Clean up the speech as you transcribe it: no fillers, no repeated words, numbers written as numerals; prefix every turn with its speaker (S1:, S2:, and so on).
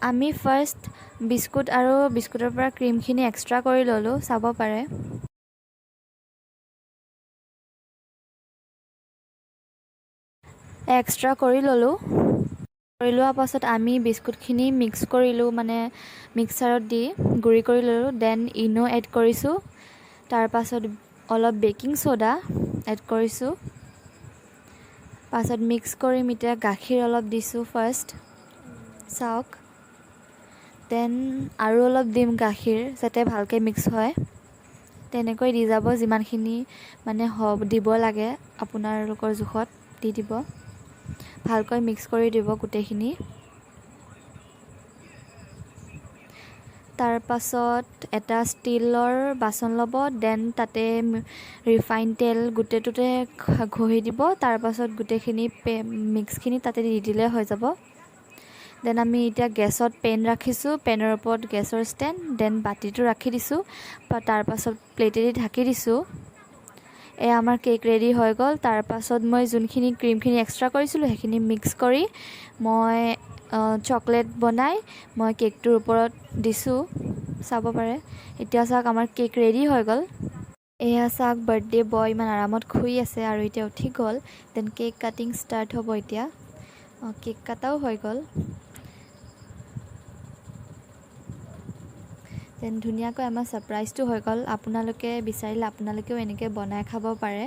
S1: আমি first biscuit আৰু বিস্কুটৰ পৰা ক্ৰীমখিনি এক্সট্ৰা কৰি ল'লোঁ, চাব পাৰে। এক্সট্ৰা কৰি ল'লোঁ। কৰি লোৱাৰ পাছত আমি বিস্কুটখিনি মিক্স কৰিলোঁ, মানে মিক্সাৰত দি গুড়ি কৰি ল'লোঁ। দেন ইনো এড কৰিছোঁ। তাৰপাছত অলপ বেকিং ছ'ডা এড কৰিছোঁ। পাছত মিক্স কৰিম। এতিয়া গাখীৰ অলপ দিছোঁ ফাৰ্ষ্ট, চাওক। দেন আৰু অলপ দিম গাখীৰ, যাতে ভালকৈ মিক্স হয়। তেনেকৈ দি যাব, যিমানখিনি মানে দিব লাগে আপোনালোকৰ জোখত দি দিব। ভালকৈ মিক্স কৰি দিব গোটেইখিনি। তাৰপাছত এটা ষ্টীলৰ বাচন ল'ব। দেন তাতে ৰিফাইন তেল গোটেইটোতে ঘঁহি দিব। তাৰপাছত গোটেইখিনি মিক্সখিনি তাতে দি দিলে হৈ যাব। দেন আমি এতিয়া গেছত পেন ৰাখিছোঁ। পেনৰ ওপৰত গেছৰ ষ্টেণ্ড, দেন বাতিটো ৰাখি দিছোঁ। তাৰপাছত প্লেটেদি ঢাকি দিছোঁ। এয়া আমাৰ কেক ৰেডি হৈ গ'ল। তাৰপাছত মই যোনখিনি ক্ৰীমখিনি এক্সট্ৰা কৰিছিলোঁ সেইখিনি মিক্স কৰি মই চকলেট বনাই মই কেকটোৰ ওপৰত দিছোঁ, চাব পাৰে। এতিয়া চাওক আমাৰ কেক ৰেডি হৈ গ'ল। এয়া চাওক, বাৰ্থডে বয় ইমান আৰামত শুই আছে আৰু এতিয়া উঠি গ'ল। দেন কেক কাটিং ষ্টাৰ্ট হ'ব এতিয়া। কেক কাটাও হৈ গ'ল। দেন ধুনীয়াকৈ আমাৰ ছাৰপ্ৰাইজটো হৈ গ'ল। আপোনালোকে বিচাৰিলে আপোনালোকেও এনেকৈ বনাই খাব পাৰে।